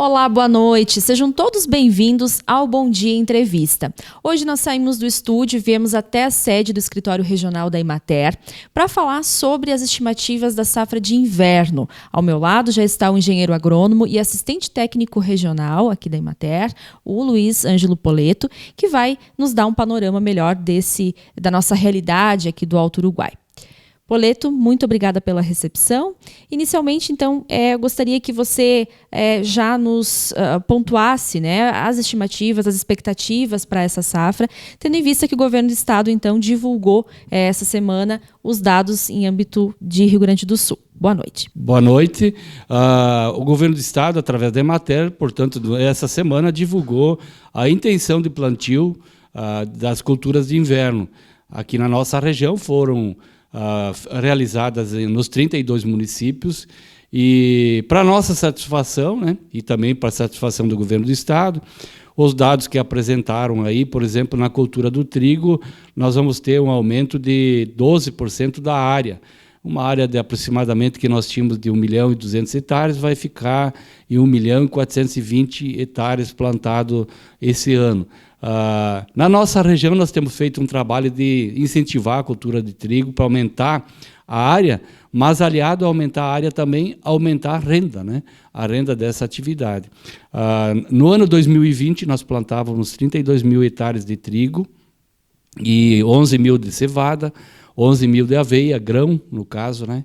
Olá, boa noite. Sejam todos bem-vindos ao Bom Dia Entrevista. Hoje nós saímos do estúdio e viemos até a sede do escritório regional da Emater para falar sobre as estimativas da safra de inverno. Ao meu lado já está o engenheiro agrônomo e assistente técnico regional aqui da Emater, o Luiz Ângelo Poleto, que vai nos dar um panorama melhor da nossa realidade aqui do Alto Uruguai. Poleto, muito obrigada pela recepção. Inicialmente, então, eu gostaria que você já nos pontuasse, né, as estimativas, as expectativas para essa safra, tendo em vista que o governo do estado, então, divulgou essa semana os dados em âmbito de Rio Grande do Sul. Boa noite. Boa noite. O governo do estado, através da Emater, portanto, essa semana divulgou a intenção de plantio das culturas de inverno. Aqui na nossa região foram realizadas nos 32 municípios e, para nossa satisfação, né, e também para a satisfação do governo do estado, os dados que apresentaram aí, por exemplo, na cultura do trigo, nós vamos ter um aumento de 12% da área. Uma área de aproximadamente que nós tínhamos de 1.200.000 hectares vai ficar em 1.420.000 hectares plantado esse ano. Na nossa região, nós temos feito um trabalho de incentivar a cultura de trigo para aumentar a área, mas aliado a aumentar a área também, aumentar a renda, né? A renda dessa atividade. No ano 2020, nós plantávamos 32.000 hectares de trigo e 11.000 de cevada, 11.000 de aveia, grão, no caso, né?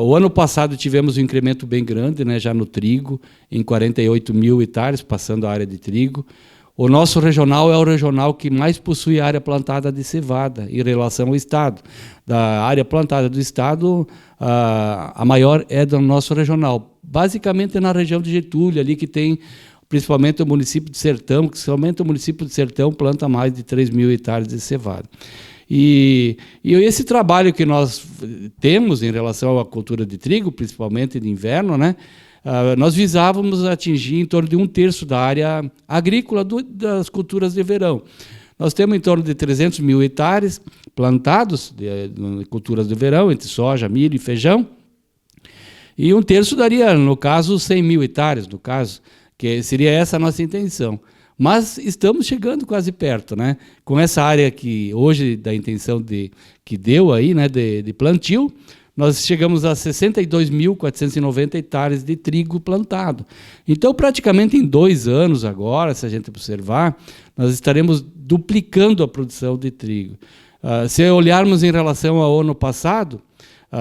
O ano passado tivemos um incremento bem grande, né, já no trigo, em 48.000 hectares, passando a área de trigo. O nosso regional é o regional que mais possui área plantada de cevada em relação ao estado. Da área plantada do estado, a maior é do nosso regional. Basicamente é na região de Getúlio, ali que tem principalmente o município de Sertão, que somente o município de Sertão planta mais de 3.000 hectares de cevada. E esse trabalho que nós temos em relação à cultura de trigo, principalmente de inverno, né? Nós visávamos atingir em torno de 1/3 da área agrícola das culturas de verão. Nós temos em torno de 300.000 hectares plantados de culturas de verão, entre soja, milho e feijão, e 1/3 daria, no caso, 100.000 hectares, no caso, que seria essa a nossa intenção. Mas estamos chegando quase perto, né? Com essa área que hoje da intenção que deu aí, né, de plantio, nós chegamos a 62.490 hectares de trigo plantado. Então, praticamente em 2 anos agora, se a gente observar, nós estaremos duplicando a produção de trigo. Se olharmos em relação ao ano passado,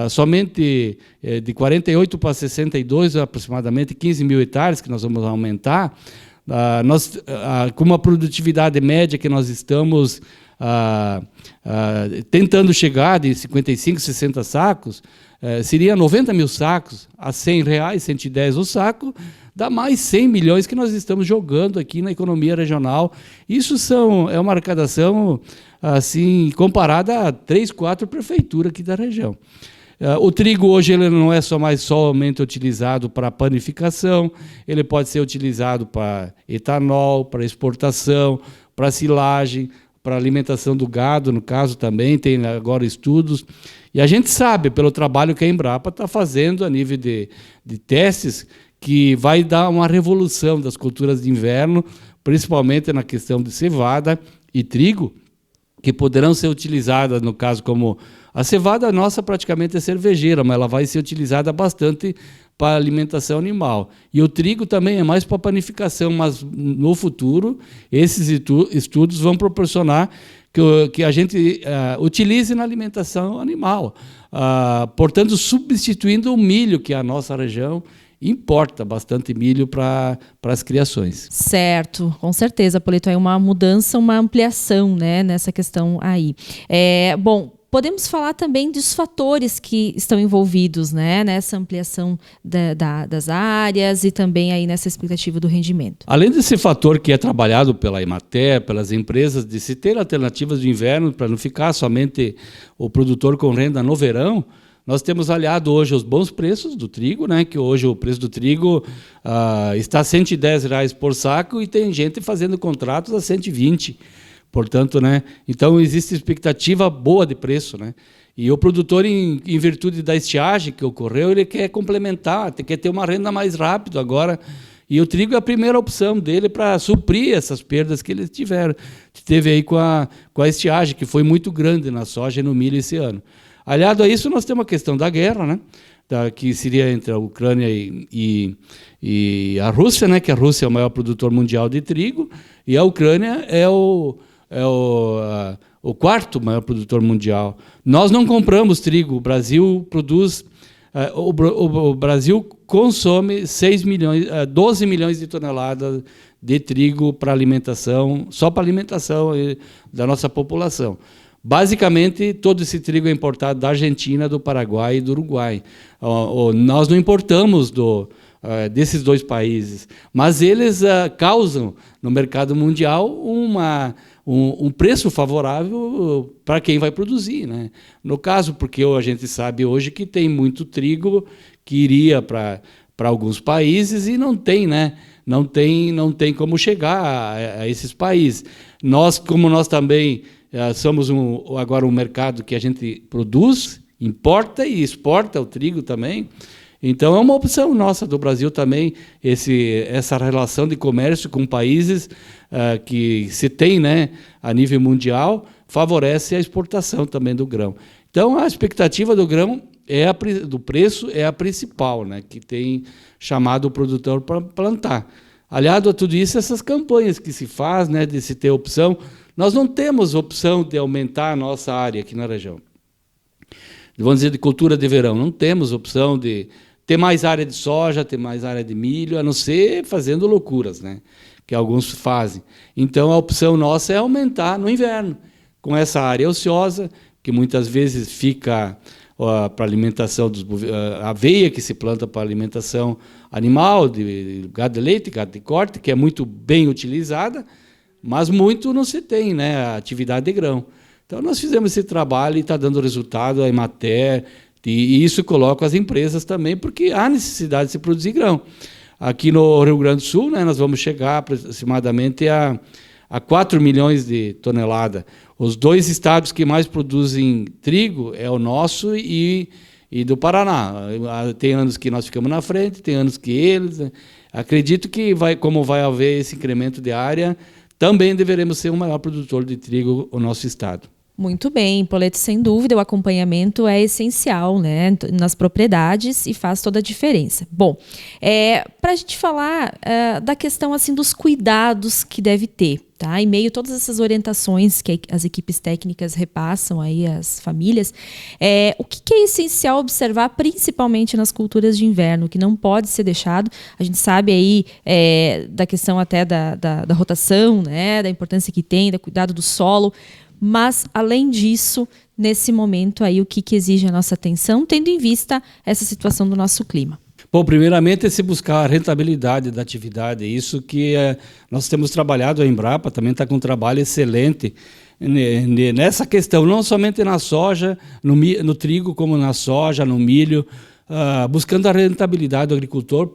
somente de 48 para 62, aproximadamente 15.000 hectares, que nós vamos aumentar, com uma produtividade média que nós estamos tentando chegar de 55, 60 sacos, seria 90.000 sacos a R$100, 110 o saco, dá mais 100 milhões que nós estamos jogando aqui na economia regional. Isso é uma arrecadação assim, comparada a 3, 4 prefeituras aqui da região. O trigo hoje ele não é somente utilizado para panificação, ele pode ser utilizado para etanol, para exportação, para silagem, para alimentação do gado, no caso também, tem agora estudos. E a gente sabe, pelo trabalho que a Embrapa está fazendo a nível de testes, que vai dar uma revolução das culturas de inverno, principalmente na questão de cevada e trigo, que poderão ser utilizadas, no caso, como a cevada nossa praticamente é cervejeira, mas ela vai ser utilizada bastante para alimentação animal. E o trigo também é mais para panificação, mas no futuro esses estudos vão proporcionar que a gente utilize na alimentação animal. Portanto, substituindo o milho, que a nossa região importa bastante milho para as criações. Certo, com certeza, Poleto, é uma mudança, uma ampliação, né, nessa questão aí. Bom, podemos falar também dos fatores que estão envolvidos, né, nessa ampliação das áreas e também aí nessa expectativa do rendimento. Além desse fator que é trabalhado pela Emater, pelas empresas, de se ter alternativas de inverno para não ficar somente o produtor com renda no verão, nós temos aliado hoje os bons preços do trigo, né, que hoje o preço do trigo está a R$110 por saco e tem gente fazendo contratos a 120. Portanto, né, então existe expectativa boa de preço, né? E o produtor, em virtude da estiagem que ocorreu, ele quer complementar, quer ter uma renda mais rápido agora. E o trigo é a primeira opção dele para suprir essas perdas que eles tiveram. Teve aí com a estiagem, que foi muito grande na soja e no milho esse ano. Aliado a isso, nós temos a questão da guerra, né? Que seria entre a Ucrânia e a Rússia, né? Que a Rússia é o maior produtor mundial de trigo e a Ucrânia é o quarto maior produtor mundial. Nós não compramos trigo, o Brasil produz... O Brasil consome 12 milhões de toneladas de trigo para alimentação, só para alimentação da nossa população. Basicamente, todo esse trigo é importado da Argentina, do Paraguai e do Uruguai. Nós não importamos desses dois países, mas eles causam no mercado mundial um preço favorável para quem vai produzir, né? No caso, porque a gente sabe hoje que tem muito trigo que iria para alguns países e não tem, né? Não tem como chegar a esses países. Como nós também somos agora um mercado que a gente produz, importa e exporta o trigo também. Então, é uma opção nossa do Brasil também, essa relação de comércio com países que se tem, né, a nível mundial, favorece a exportação também do grão. Então, a expectativa do grão, do preço, é a principal, né, que tem chamado o produtor para plantar. Aliado a tudo isso, essas campanhas que se faz, né, de se ter opção, nós não temos opção de aumentar a nossa área aqui na região. Vamos dizer, de cultura de verão, não temos opção de ter mais área de soja, ter mais área de milho, a não ser fazendo loucuras, né, que alguns fazem. Então, a opção nossa é aumentar no inverno, com essa área ociosa, que muitas vezes fica para alimentação dos aveia, que se planta para alimentação animal, de gado de leite, gado de corte, que é muito bem utilizada, mas muito não se tem, né, a atividade de grão. Então, nós fizemos esse trabalho e está dando resultado, a Emater, e isso coloca as empresas também, porque há necessidade de se produzir grão. Aqui no Rio Grande do Sul, né, nós vamos chegar aproximadamente a 4 milhões de toneladas. Os dois estados que mais produzem trigo é o nosso e do Paraná. Tem anos que nós ficamos na frente, tem anos que eles. Né? Acredito que, como vai haver esse incremento de área, também deveremos ser o maior produtor de trigo o nosso estado. Muito bem, Poletti, sem dúvida, o acompanhamento é essencial, né, nas propriedades e faz toda a diferença. Bom, para a gente falar da questão assim, dos cuidados que deve ter, tá? Em meio a todas essas orientações que as equipes técnicas repassam aí às famílias, o que é essencial observar, principalmente nas culturas de inverno, que não pode ser deixado? A gente sabe aí da questão até da rotação, né, da importância que tem, do cuidado do solo. Mas, além disso, nesse momento aí, o que exige a nossa atenção, tendo em vista essa situação do nosso clima? Bom, primeiramente é se buscar a rentabilidade da atividade. Isso que nós temos trabalhado, a Embrapa também está com um trabalho excelente nessa questão, não somente na soja, no trigo, como na soja, no milho, buscando a rentabilidade do agricultor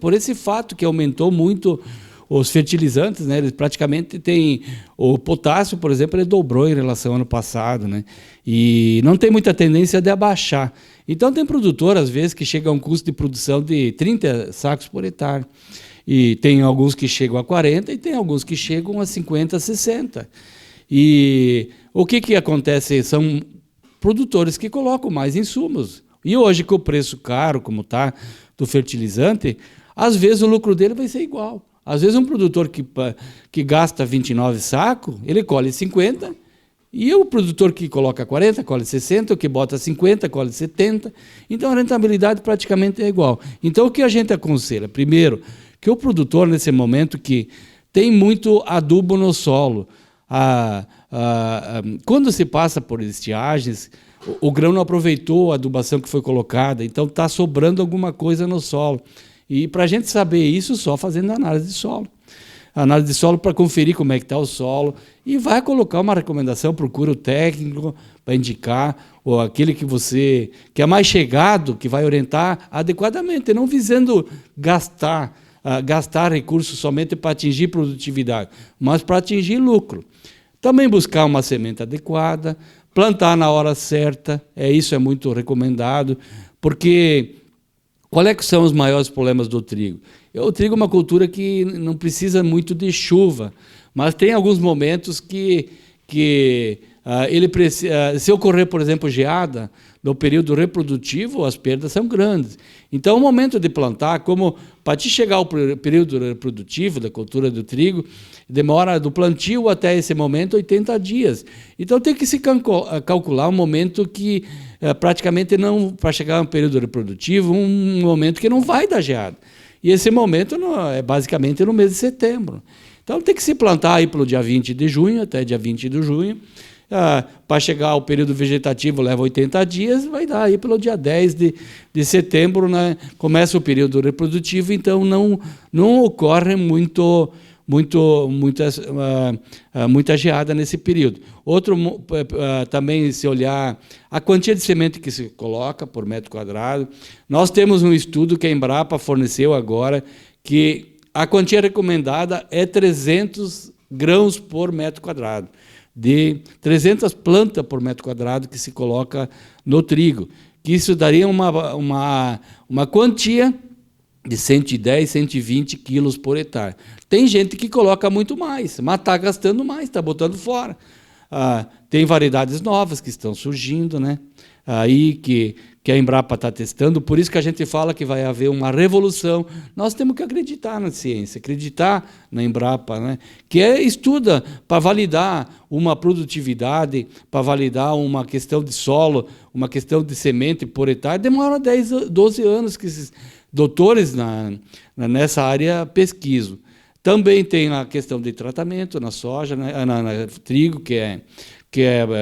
por esse fato que aumentou muito os fertilizantes, né, eles praticamente têm... O potássio, por exemplo, ele dobrou em relação ao ano passado, né, e não tem muita tendência de abaixar. Então, tem produtor, às vezes, que chega a um custo de produção de 30 sacos por hectare. E tem alguns que chegam a 40 e tem alguns que chegam a 50, 60. E o que acontece? São produtores que colocam mais insumos. E hoje, com o preço caro, como está, do fertilizante, às vezes o lucro dele vai ser igual. Às vezes um produtor que gasta 29 sacos, ele colhe 50, e o produtor que coloca 40, colhe 60, o que bota 50, colhe 70. Então a rentabilidade praticamente é igual. Então o que a gente aconselha? Primeiro, que o produtor nesse momento que tem muito adubo no solo, quando se passa por estiagens, o grão não aproveitou a adubação que foi colocada, então está sobrando alguma coisa no solo. E para a gente saber isso, só fazendo análise de solo. Análise de solo para conferir como é que está o solo. E vai colocar uma recomendação, procura o técnico para indicar, ou aquele que é mais chegado, que vai orientar adequadamente, não visando gastar recursos somente para atingir produtividade, mas para atingir lucro. Também buscar uma semente adequada, plantar na hora certa, isso é muito recomendado, porque Qual é que são os maiores problemas do trigo? O trigo é uma cultura que não precisa muito de chuva, mas tem alguns momentos que ele precisa, se ocorrer, por exemplo, geada, no período reprodutivo, as perdas são grandes. Então, o momento de plantar, como para te chegar ao período reprodutivo da cultura do trigo, demora do plantio até esse momento 80 dias. Então, tem que se calcular um momento que praticamente não, para chegar ao período reprodutivo, um momento que não vai dar geada. E esse momento é basicamente no mês de setembro. Então, tem que se plantar aí pelo dia 20 de junho, até dia 20 de junho. Para chegar ao período vegetativo leva 80 dias, vai dar aí pelo dia 10 de setembro, né? Começa o período reprodutivo, então não ocorre muita geada nesse período. Outro, também, se olhar a quantia de semente que se coloca por metro quadrado, nós temos um estudo que a Embrapa forneceu agora, que a quantia recomendada é 300 grãos por metro quadrado, de 300 plantas por metro quadrado que se coloca no trigo, que isso daria uma quantia de 110, 120 quilos por hectare. Tem gente que coloca muito mais, mas está gastando mais, está botando fora. Tem variedades novas que estão surgindo, né? Aí que a Embrapa está testando, por isso que a gente fala que vai haver uma revolução. Nós temos que acreditar na ciência, acreditar na Embrapa, né? Que estuda para validar uma produtividade, para validar uma questão de solo, uma questão de semente por hectare, demora 10, 12 anos que esses doutores nessa área pesquisam. Também tem a questão de tratamento na soja, né? No trigo, que é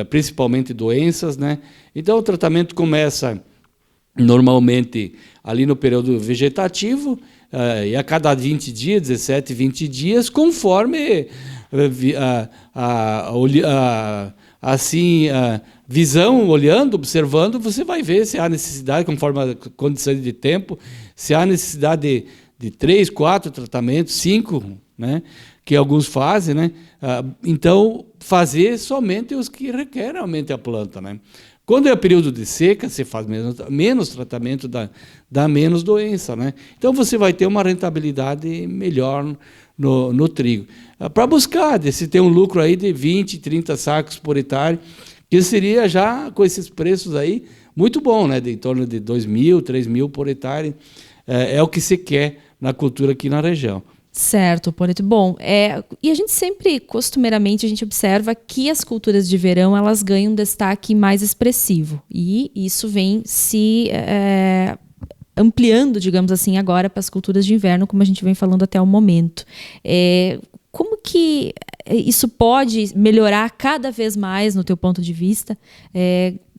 principalmente doenças, né? Então, o tratamento começa normalmente ali no período vegetativo, e a cada 20 dias, 17, 20 dias, conforme visão, olhando, observando, você vai ver se há necessidade, conforme a condição de tempo, se há necessidade de 3, 4 tratamentos, 5, né, que alguns fazem, né? Então, fazer somente os que requerem realmente a planta, né? Quando é período de seca, você faz menos tratamento, dá menos doença, né? Então, você vai ter uma rentabilidade melhor no trigo. Para buscar, se tem um lucro aí de 20, 30 sacos por hectare, que seria já, com esses preços aí, muito bom, né? Em torno de 2.000, 3.000 por hectare, é o que se quer na cultura aqui na região. Certo, Poneto. Bom, e a gente sempre, costumeiramente, a gente observa que as culturas de verão, elas ganham um destaque mais expressivo. E isso vem se ampliando, digamos assim, agora para as culturas de inverno, como a gente vem falando até o momento. Como que isso pode melhorar cada vez mais, no teu ponto de vista,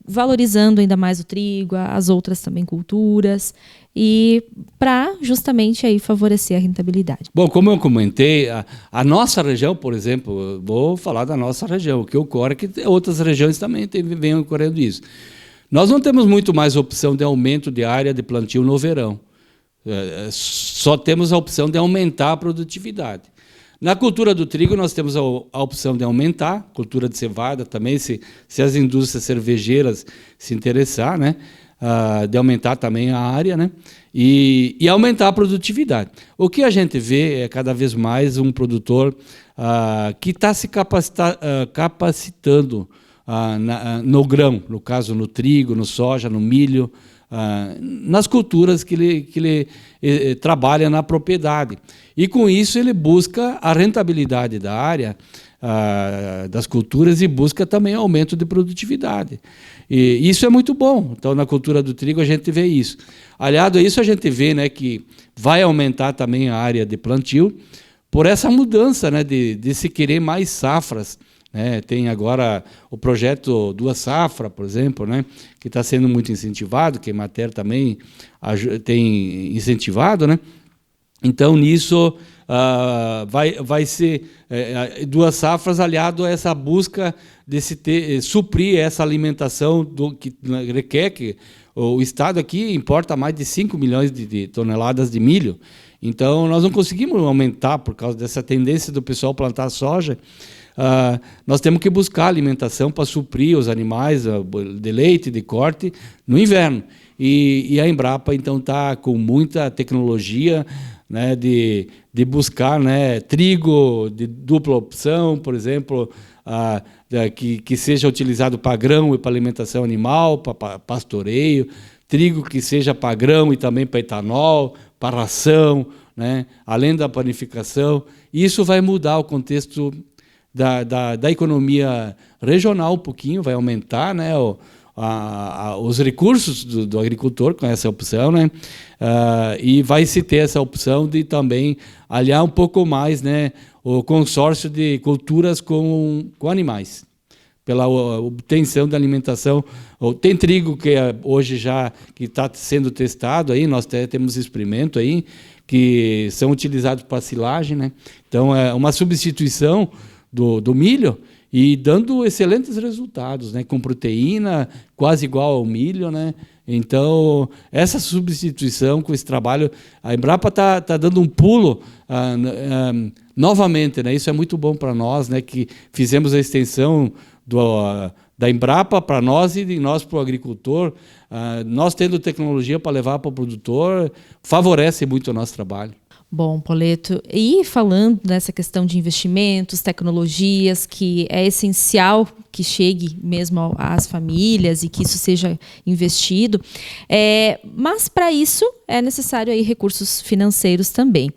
valorizando ainda mais o trigo, as outras também culturas, e para justamente aí favorecer a rentabilidade? Bom, como eu comentei, a nossa região, por exemplo, vou falar da nossa região, o que ocorre é que outras regiões também vêm ocorrendo isso. Nós não temos muito mais opção de aumento de área de plantio no verão. Só temos a opção de aumentar a produtividade. Na cultura do trigo, nós temos a opção de aumentar, cultura de cevada também, se as indústrias cervejeiras se interessar, né? De aumentar também a área, né? E aumentar a produtividade. O que a gente vê é cada vez mais um produtor que está se capacitando no grão, no caso no trigo, no soja, no milho, nas culturas que ele trabalha na propriedade. E com isso ele busca a rentabilidade da área, das culturas, e busca também aumento de produtividade. E isso é muito bom. Então, na cultura do trigo, a gente vê isso. Aliado a isso, a gente vê, né, que vai aumentar também a área de plantio por essa mudança, né, de se querer mais safras. Né? Tem agora o projeto Duas Safra, por exemplo, né, que está sendo muito incentivado, que a Emater também tem incentivado, né? Então, nisso, vai ser duas safras aliado a essa busca de suprir essa alimentação que requer, que o Estado aqui importa mais de 5 milhões de toneladas de milho. Então, nós não conseguimos aumentar por causa dessa tendência do pessoal plantar soja. Nós temos que buscar alimentação para suprir os animais de leite, de corte, no inverno. e a Embrapa então está com muita tecnologia, né, de buscar, né, trigo de dupla opção, por exemplo, que seja utilizado para grão e para alimentação animal, para pastoreio, trigo que seja para grão e também para etanol, para ração, né, além da panificação. Isso vai mudar o contexto da economia regional um pouquinho, vai aumentar, né, os recursos do agricultor com essa opção, né, e vai se ter essa opção de também aliar um pouco mais, né, o consórcio de culturas com animais, pela obtenção da alimentação. Tem trigo que hoje já que está sendo testado, aí, nós temos experimento aí, que são utilizados para silagem, né? Então, é uma substituição do milho e dando excelentes resultados, né? Com proteína quase igual ao milho, né? Então, essa substituição com esse trabalho, a Embrapa está dando um pulo novamente, né? Isso é muito bom para nós, né? Que fizemos a extensão da Embrapa para nós e de nós para o agricultor. Nós tendo tecnologia para levar para o produtor, favorece muito o nosso trabalho. Bom, Poleto, e falando nessa questão de investimentos, tecnologias, que é essencial que chegue mesmo às famílias e que isso seja investido, mas para isso é necessário aí recursos financeiros também.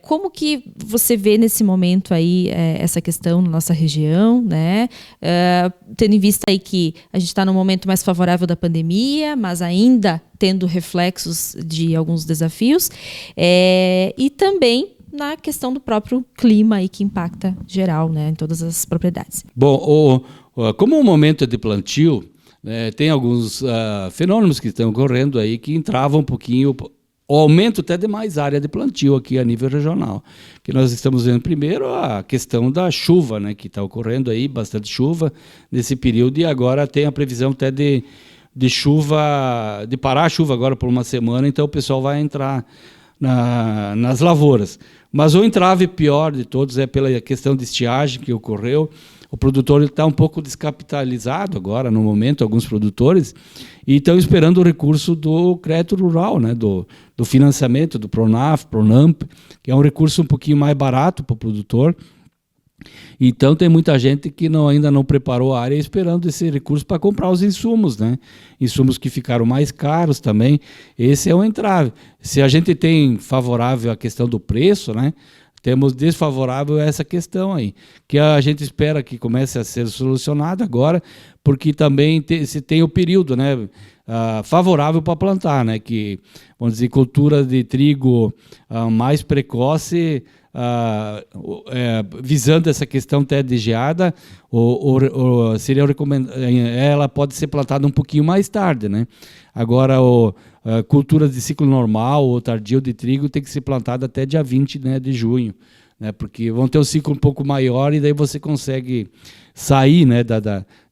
Como que você vê nesse momento aí essa questão na nossa região, né? Tendo em vista aí que a gente está num momento mais favorável da pandemia, mas ainda tendo reflexos de alguns desafios, e também na questão do próprio clima aí que impacta geral, né, em todas as propriedades. Bom, como o momento é de plantio, tem alguns fenômenos que estão ocorrendo aí que entravam um pouquinho o aumento até de mais área de plantio aqui a nível regional. Que nós estamos vendo primeiro a questão da chuva, né, que está ocorrendo aí, bastante chuva nesse período, e agora tem a previsão até de chuva, de parar a chuva agora por uma semana, então o pessoal vai entrar nas lavouras. Mas o entrave pior de todos é pela questão de estiagem que ocorreu. O produtor está um pouco descapitalizado agora, no momento, alguns produtores, e estão esperando o recurso do crédito rural, né, do financiamento, do Pronaf, Pronamp, que é um recurso um pouquinho mais barato para o produtor. Então, tem muita gente que ainda não preparou a área esperando esse recurso para comprar os insumos, né? Insumos que ficaram mais caros também. Esse é um entrave. Se a gente tem favorável a questão do preço, né? Temos desfavorável essa questão aí, que a gente espera que comece a ser solucionada agora, porque também se tem o período, né, favorável para plantar, né, que, vamos dizer, cultura de trigo mais precoce, visando essa questão até de geada, seria ela pode ser plantada um pouquinho mais tarde, né? Agora, culturas de ciclo normal ou tardio de trigo tem que ser plantada até dia 20, né, de junho, né, porque vão ter um ciclo um pouco maior e daí você consegue sair, né,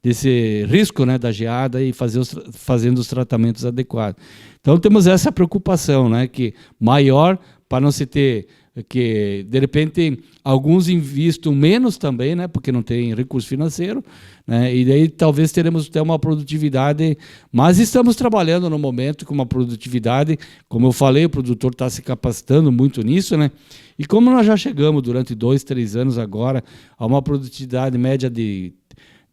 desse risco, né, da geada e fazendo os tratamentos adequados. Então, temos essa preocupação, né, que maior para não se ter que, de repente, alguns investam menos também, né, porque não tem recurso financeiro, né, e daí talvez teremos até uma produtividade, mas estamos trabalhando no momento com uma produtividade, como eu falei, o produtor está se capacitando muito nisso, né, e como nós já chegamos durante 2, 3 anos agora a uma produtividade média de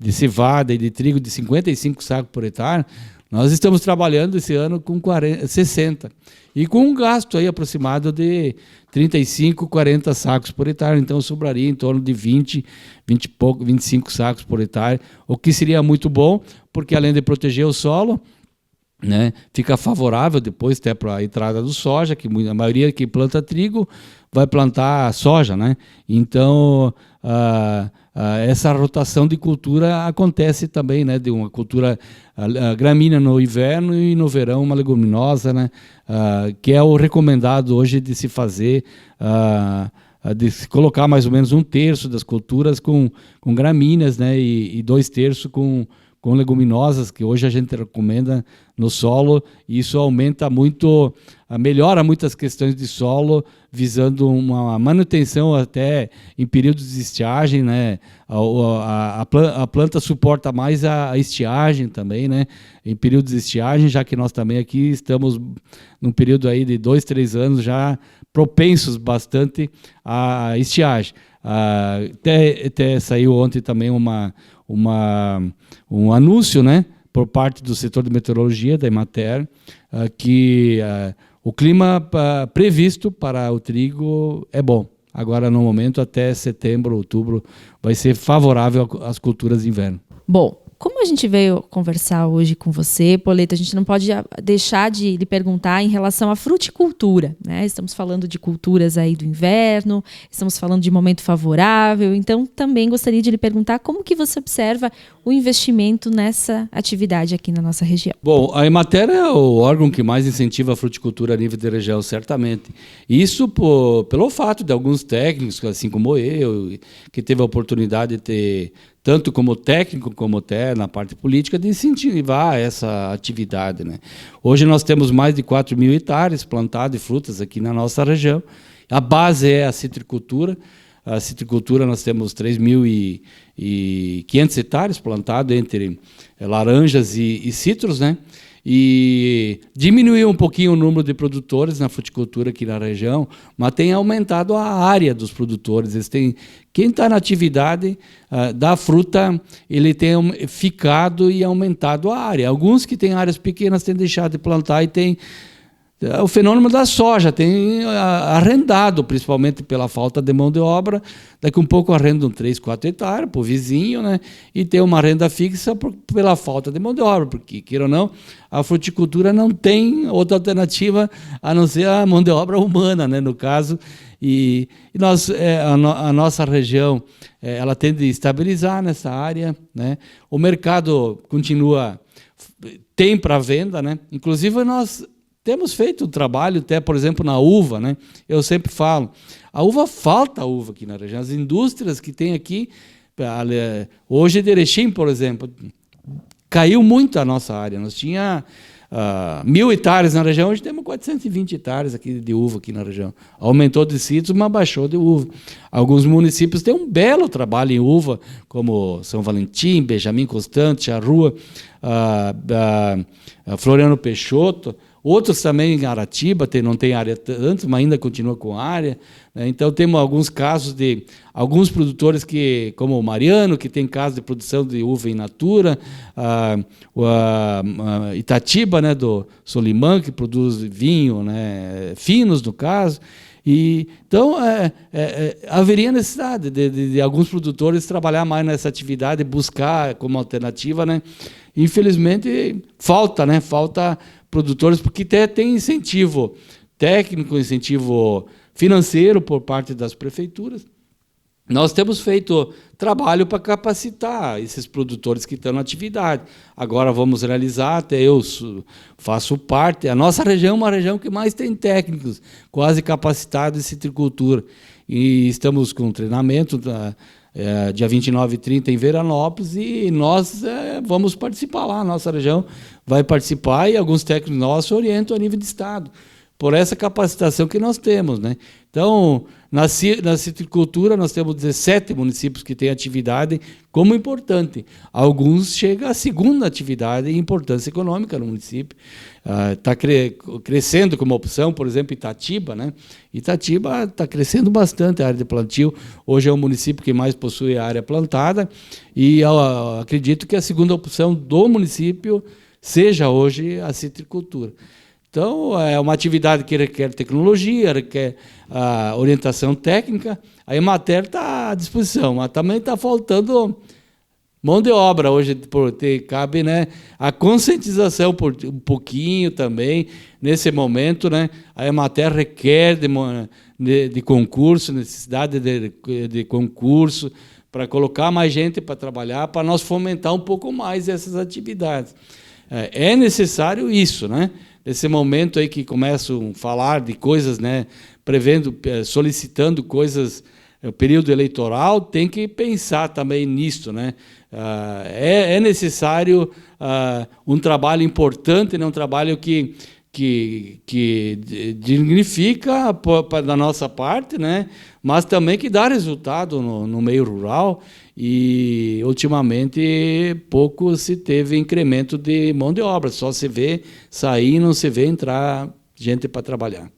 cevada e de trigo de 55 sacos por hectare, nós estamos trabalhando esse ano com 60, e com um gasto aí aproximado de 35, 40 sacos por hectare, então sobraria em torno de 20 e pouco, 25 sacos por hectare, o que seria muito bom, porque além de proteger o solo, né, fica favorável depois até para a entrada do soja, que a maioria que planta trigo vai plantar soja, né? Então, essa rotação de cultura acontece também, né, de uma cultura gramínea no inverno e no verão uma leguminosa, né, que é o recomendado hoje de se fazer, de se colocar mais ou menos 1/3 das culturas com gramíneas, né, e 2/3 com com leguminosas, que hoje a gente recomenda no solo, e isso aumenta muito, melhora muitas questões de solo, visando uma manutenção até em períodos de estiagem, né? A planta suporta mais a estiagem também, né? Em períodos de estiagem, já que nós também aqui estamos num período aí de 2, 3 anos já propensos bastante à estiagem. Até saiu ontem também um anúncio, né, por parte do setor de meteorologia da Emater, que o clima previsto para o trigo é bom. Agora, no momento, até setembro, outubro, vai ser favorável às culturas de inverno. Bom, como a gente veio conversar hoje com você, Poleto, a gente não pode deixar de lhe perguntar em relação à fruticultura, né? Estamos falando de culturas aí do inverno, estamos falando de momento favorável, então também gostaria de lhe perguntar como que você observa o investimento nessa atividade aqui na nossa região. Bom, a Emater é o órgão que mais incentiva a fruticultura a nível de região, certamente. Isso pelo fato de alguns técnicos, assim como eu, que teve a oportunidade de ter, tanto como técnico como até na parte política, de incentivar essa atividade, né? Hoje nós temos mais de 4 mil hectares plantados de frutas aqui na nossa região. A base é a citricultura. A citricultura nós temos 3.500 hectares plantados entre laranjas e citros, né? E diminuiu um pouquinho o número de produtores na fruticultura aqui na região, mas tem aumentado a área dos produtores. Quem está na atividade da fruta, ele tem ficado e aumentado a área. Alguns que têm áreas pequenas têm deixado de plantar e tem o fenômeno da soja, tem arrendado, principalmente pela falta de mão de obra. Daqui um pouco arrendam 3, 4 hectares para o vizinho, né? E tem uma renda fixa pela falta de mão de obra, porque, queira ou não, a fruticultura não tem outra alternativa a não ser a mão de obra humana, né? No caso. E a nossa região ela tende a estabilizar nessa área, né? O mercado tem para venda, né? Inclusive nós temos feito um trabalho até, por exemplo, na uva, né? Eu sempre falo, falta uva aqui na região. As indústrias que tem aqui, hoje de Erechim, por exemplo, caiu muito a nossa área. Nós tínhamos 1.000 hectares na região, hoje temos 420 hectares aqui de uva aqui na região. Aumentou de citros, mas baixou de uva. Alguns municípios têm um belo trabalho em uva, como São Valentim, Benjamin Constant, Charrua, Floriano Peixoto. Outros também em Aratiba, não tem área tanto, mas ainda continua com área, né? Então, temos alguns casos de alguns produtores, como o Mariano, que tem casos de produção de uva in natura, Itatiba, né, do Solimã, que produz vinho, né, finos, no caso. Então, haveria necessidade de alguns produtores trabalhar mais nessa atividade, buscar como alternativa, né? Infelizmente, falta produtores, porque tem incentivo técnico, incentivo financeiro por parte das prefeituras. Nós temos feito trabalho para capacitar esses produtores que estão na atividade. Agora vamos realizar, até eu faço parte. A nossa região é uma região que mais tem técnicos quase capacitados em citricultura. E estamos com treinamento dia 29 e 30 em Veranópolis, e nós vamos participar lá. A nossa região vai participar e alguns técnicos nossos orientam a nível de estado, por essa capacitação que nós temos, né? Então, na citricultura, nós temos 17 municípios que têm atividade como importante. Alguns chegam à segunda atividade em importância econômica no município. Está crescendo como opção, por exemplo, Itatiba, né? Itatiba está crescendo bastante a área de plantio. Hoje é o município que mais possui a área plantada, e eu acredito que a segunda opção do município seja hoje a citricultura. Então, é uma atividade que requer tecnologia, requer orientação técnica. A Emater está à disposição, mas também está faltando mão de obra hoje, cabe, né, a conscientização um pouquinho também, nesse momento, né? A Emater requer de concurso, necessidade de concurso, para colocar mais gente para trabalhar, para nós fomentar um pouco mais essas atividades. É necessário isso, né? Nesse momento aí que começam a falar de coisas, né, solicitando coisas o período eleitoral tem que pensar também nisso, né? É necessário um trabalho importante, né? Um trabalho que dignifica da nossa parte, né? Mas também que dá resultado no meio rural, e ultimamente pouco se teve incremento de mão de obra, só se vê sair, não se vê entrar gente para trabalhar.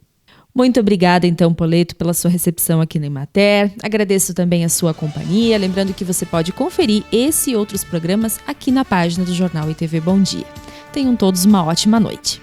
Muito obrigada, então, Poleto, pela sua recepção aqui na Emater. Agradeço também a sua companhia, lembrando que você pode conferir esse e outros programas aqui na página do Jornal ITV Bom Dia. Tenham todos uma ótima noite.